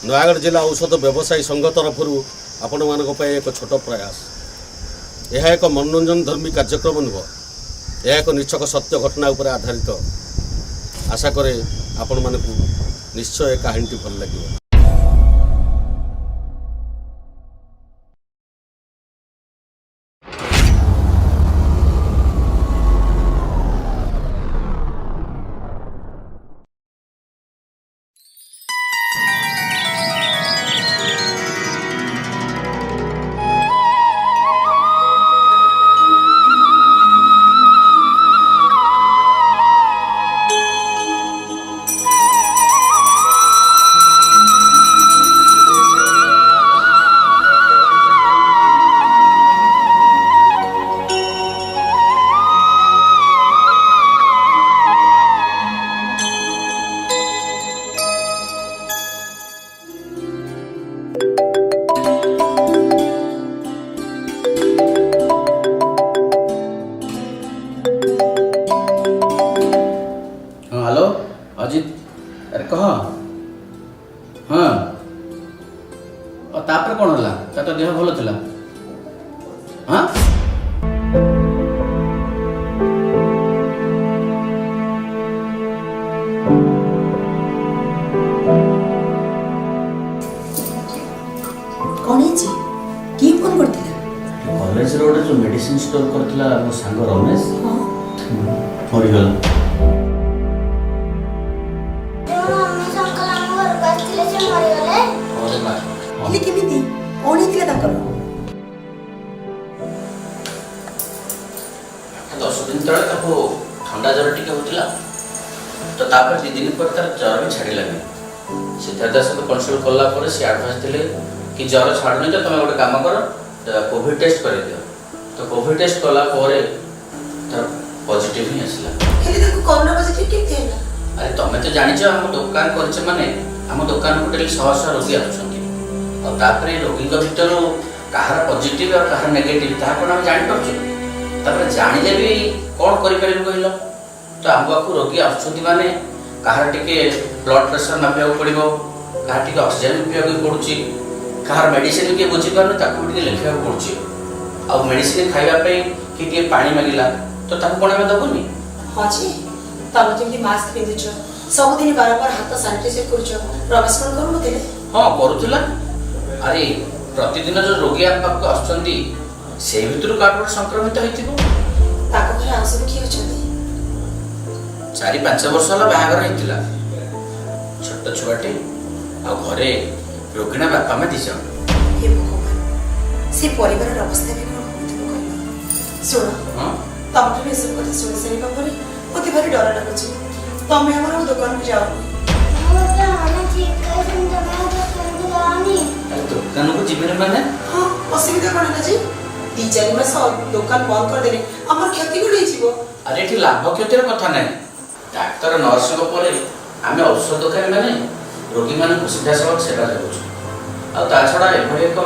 नयागढ़ जिला औषध व्यवसायी संघ तरफ आपण मान एक छोट प्रयास। यह एक मनोरंजन धर्मी कार्यक्रम नुह, यह एक निछक सत्य घटना उपर आधारित। आशा करे आपण मानकु निश्चय कहानी भल लगे। हेलो अजित, अरे कह। हाँ तापर कौन होला? तो देह भल थिला? हाँ कौन है जी? की फोन करथिला? कॉलेज रोड जो मेडिसिन स्टोर करथिला मो सांग रमेश हां मरी गला। ले केमिति कौन हेतिला ताकर? 10 दिन तले ताको ठंडा ज्वर टिके होतिला, तो तापर 2 दिन पर तार ज्वर भी छाड़ी लागे। सिद्धार्थ सहित कंसल्ट कला पर से एडवाइस दिले कि ज्वर छाड़ुनी तो तुम गोटे काम कर, कोविड टेस्ट कर दियो। तो कोविड टेस्ट कला पर तार पॉजिटिव ही आसला। हेले ताको कोरोना पॉजिटिव केते हैला? अरे तुम तो जानिछ हम दुकान करछ माने हम दुकान को डेली 100 रोगी आछन और तापरे रोगी को भीतर कहार पॉजिटिव और कहार नेगेटिव ता कोन हम जानि परछु। तापर जानि ले भी कोन करि परिबो कहिलो? तो हम बाकू रोगी आछथि माने कहार टिके ब्लड प्रेशर मापिया पड़िबो, कहार टिके ऑक्सीजन मापिया पड़ुची, कहार मेडिसिन के बुझी पारन ताकू टिके लिखिया पड़ुची। आ मेडिसिन खाइबा पे कि टिके पानी मागिला तो ताकू कोन हम दबुनी? हां जी, तब जेमि मास्क पिंदुछ, सब दिन बारंबार हाथ सैनिटाइजर करछ, रमेश कोन करू मते? हां करूथिला। अरे प्रतिदिन जो रोगी आप पाक आछंती से भितर काटोट संक्रमित होइथिबो। ताको घर आंसु की होछंती? 4-5 वर्ष होला बाहागर हेतिला, छोट छुआटे आ घरे रोगिना बापा मा दिस। हे भगवान, से परिवार अवस्था भी कोन होथिबो कहला? सुनो हां तमठु ये सब कथा सुनि सरी बाबरे मते भारी डर लागुची। तमे हमर दुकान को जाओ। दुकान को जीवन माने हां असुविधा कोन है जी? 3-4 मास दुकान बंद कर देले हमर क्षति कोन हिजिबो? अरे एठी लाभ क्षतिर कथा नै। डाक्टर नर्स को परे आमे औषध दुकान माने रोगी मान को सीधा सवक सेवा देबो। आ ता छडा एभଳି एक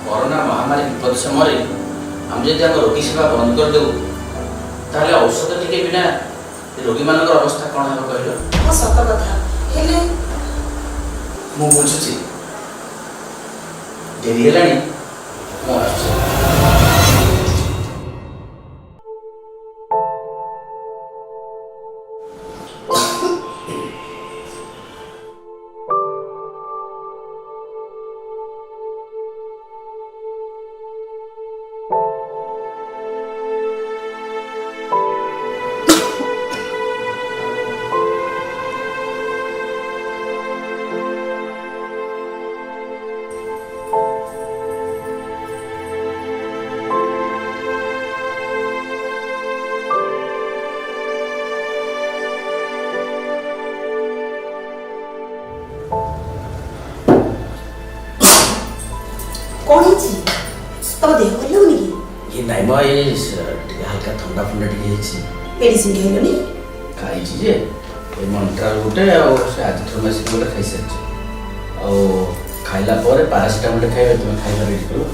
कोरोना महामारी विपद समय हम जे हम रोगी सेवा बंद कर देउ ताले औषध टिके बिना रोगी मानकर अवस्था कोन हेबो कहलो? हां सत कथा हेले मु बुझुची डेरी हेलानी मो आछी। कौन है जी? तब देह भल लगुनी कि? ये नाइ म ये हल्का ठंडा फंडा टिके हेछि। मेडिसिन खाइलनी? खाइछि जे ए मंट्राल गुटे आ से आजिथ्रोमाइसिन गुटे खाइ सच्छि। आ खाइला परे पैरासिटामोल खाइबे तुमे खाइला रेडी करो।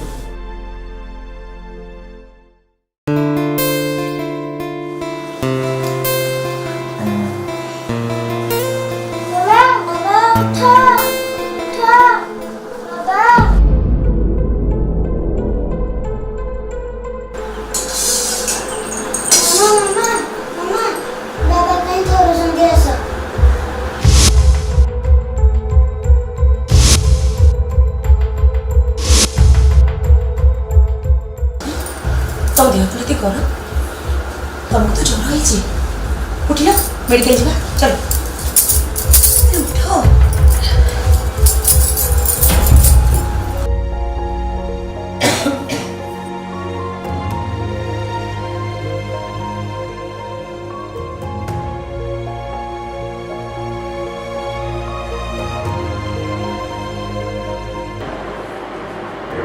जल्दी कर तुमको तो ज्वर होइछि उठिला मेडिकल जीवा चलो उठो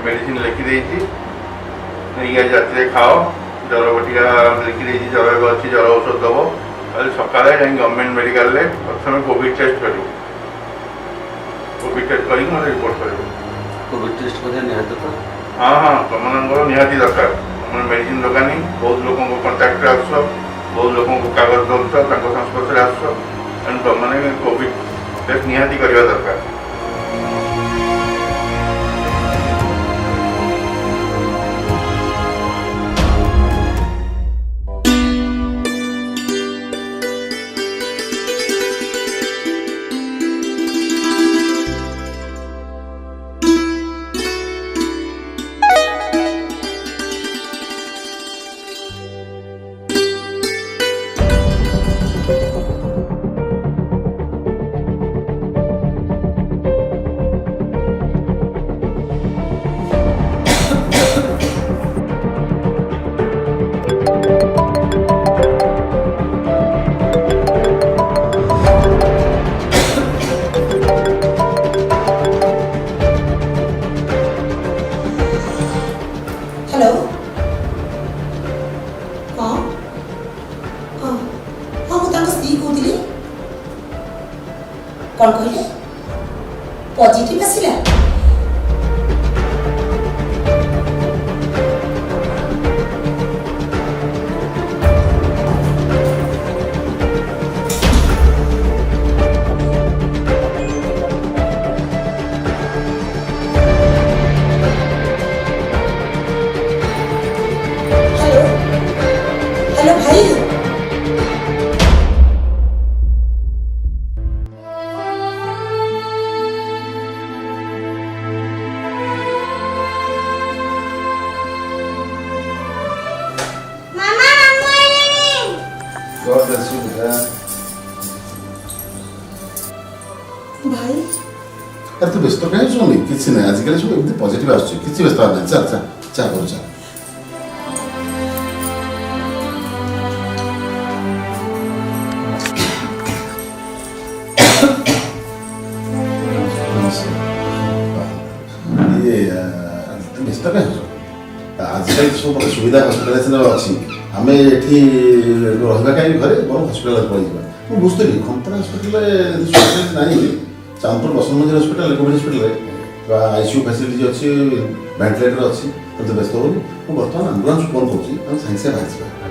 मेडिसिन लिखी देती नहीं राति खाओ ज्वर बटिका लिखी देती ज्वर अच्छी ज्वर औषध दब कल सका गवर्नमेंट मेडिकल प्रथम कोविड टेस्ट कर कोविड टेस्ट कर रिपोर्ट कर कोविड टेस्ट करने निहत तो हाँ हाँ तुम निहाती दरकार तुम मेडिसिन दोकानी बहुत लोक कंटाक्ट आस बहुत लोक कागज दौच संस्पर्श आस तेणु तुमने कोविड टेस्ट निहाती करवा दरकार हेलो हाँ हाँ हाँ मुझे स्त्री कहती कौन कहले पॉजिटिव आसिला हेलो भाई भाई अरे तू व्यस्त कहीं शुणी किसी ना आजिकल सब एमती पॉजिटिव आसुची किसी व्यस्त ना चल चल चा करू चल ये तू व्यस्त कहीं आजिकल सब सुविधा हॉस्पिटल अच्छी आम ये रहा कहीं घरे बरम हॉस्पिटल पड़े ମୁଁ ବୁଝୁଥିଲି ଖମ୍ପରା ହସ୍ପିଟାଲରେ ନାହିଁ ଚାନ୍ଦପୁର ବସନ୍ତ ମନ୍ଦିର ହସ୍ପିଟାଲ କୋଭିଡ଼ ହସ୍ପିଟାଲରେ ଆଇସିୟୁ ଫ୍ୟାସିଲିଟି ଅଛି ଭେଣ୍ଟିଲେଟର ଅଛି ତତେ ବ୍ୟସ୍ତ ହେଉନି ମୁଁ ବର୍ତ୍ତମାନ ଆମ୍ବୁଲାନ୍ସ ଫୋନ୍ କରୁଛି ଆମେ ସାଙ୍ଗେ ସାଙ୍ଗେ ବାହାରିଯିବା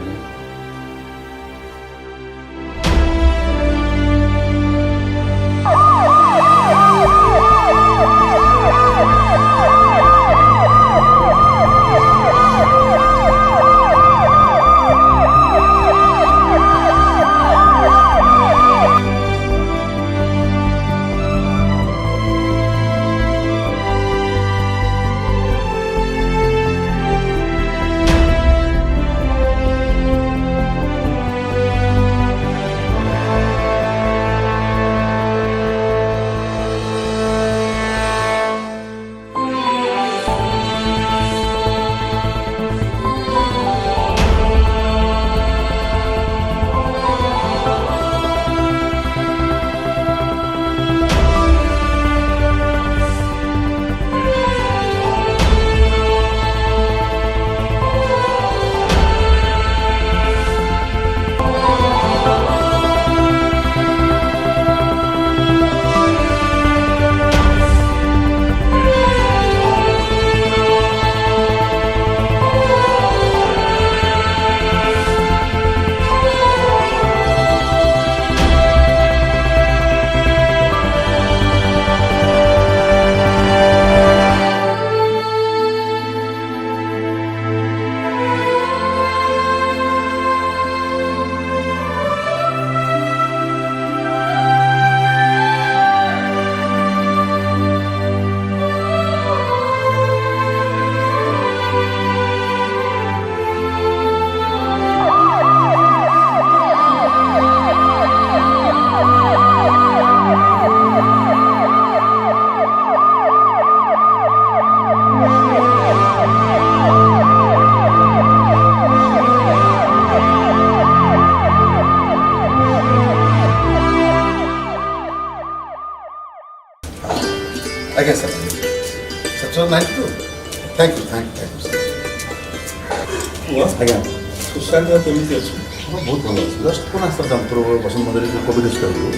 ଆଜ୍ଞା sir sector 92 thank you sir ଆଜ୍ଞା ସୁଶାନ୍ତ କେମିତି ଅଛି? ହଁ ବହୁତ ଭଲ ଅଛି ଜଷ୍ଟ କ'ଣ ଆସିଥିଲା ଜାମପୁର ବସନ୍ତ ମନ୍ଦିର ଯେଉଁ କୋଭିଡ଼ ଷ୍ଟେଜରୁ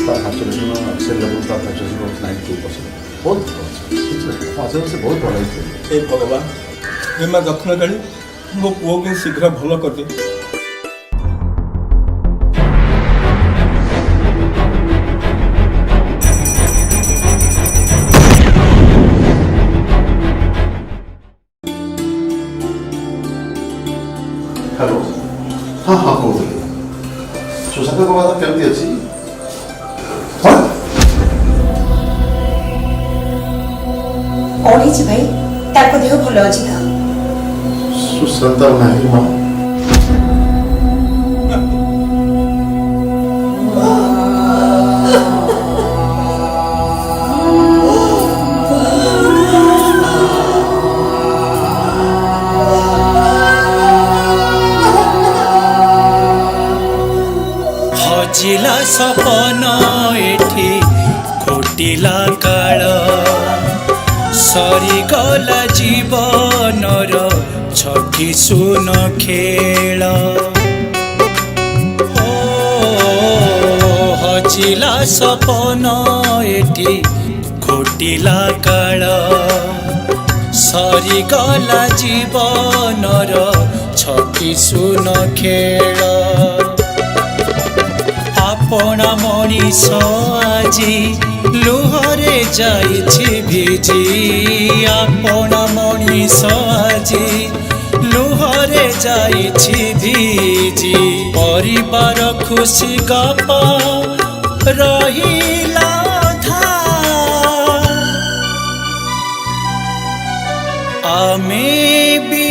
ତା ସାଚୁରେସନ୍ ଅକ୍ସିଜେନ୍ ଲେଭେଲ୍ ତା ସାଚୁରେସନ୍ 92%। ବହୁତ ଭଲ ଅଛି କିଛି ନାହିଁ ଆସ୍ତେ ଆସ୍ତେ ବହୁତ ଭଲ ହେଇଛି। ହେ ଭଗବାନ, ହେ ମା ଦକ୍ଷିଣକାଳୀ, ମୋ ପୁଅକୁ ଶୀଘ୍ର ଭଲ କରିଦିଅ। ହ୍ୟାଲୋ ହଁ ହଁ କହୁଥିଲି ସୁଶାନ୍ତ ବାବା କେମିତି ଅଛି? ହଁ କ'ଣ ହେଇଛି ଭାଇ? ତାଙ୍କ ଦେହ ଭଲ ଅଛି ତ? ସୁଶାନ୍ତ ନାହିଁ ମା ହଜିଲା ସପନ ଏଠି ଘୋଟିଲା କାଳ ସରିଗଲା ଜୀବନର ଛକି ସୁନ ଖେଳ ହଜିଲା ସପନ ଏଠି ଘୋଟିଲା କାଳ ସରିଗଲା ଜୀବନର ଛକି ସୁନ ଖେଳ আপনা মଣିষ আজি লুহরে যাইছি ভিজি আপনা মଣିষ আজি লুহরে যাইছি ভিজি পরিবার খুশি গপ রহিলা অধা আমি বি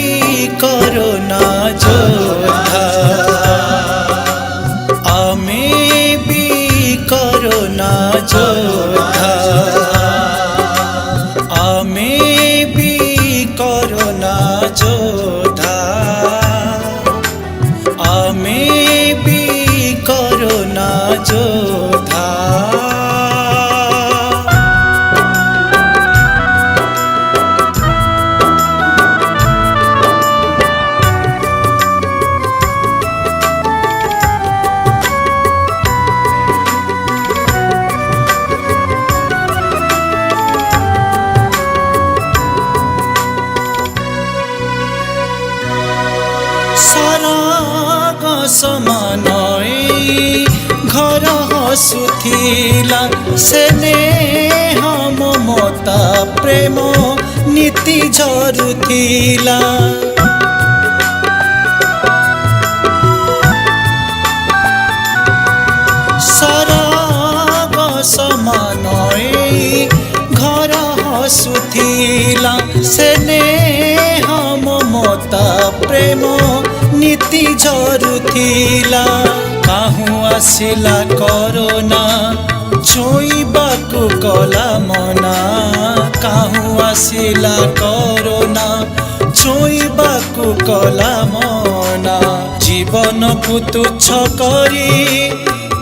করোনা যোদ্ধা করোনা যোদ্ধা আমি বি করোনা যোদ্ধা আমি বি করোনা যোদ্ধা সরাগ সমান ঘর হসুথিলা সেনে মমতা প্রেম নীতি ঝরুথিলা সরাগ সমান ঘর হসুথিলা সেনে মমতা প্রেম নীতি ঝরুথিলা কাহু আসিলা করোনা ছুঁইবাকু কলা মনা কাহু আসিলা করোনা ছুঁইবাকু কলা মনা জীবনকু তুচ্ছ করি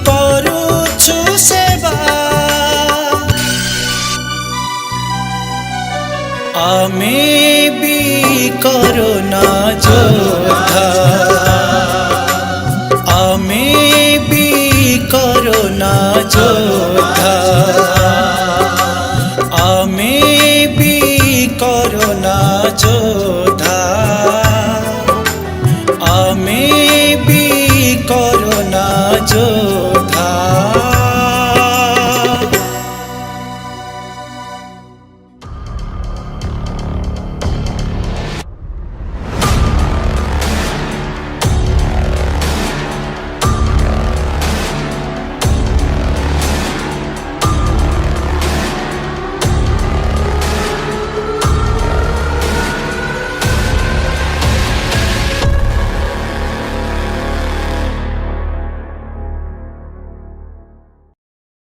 করুছু সেবা আমি বি করোনা যোদ্ধা আমি বি করোনা যোদ্ধা আমি বি করোনা যোদ্ধা আমি বি করোনা যোদ্ধা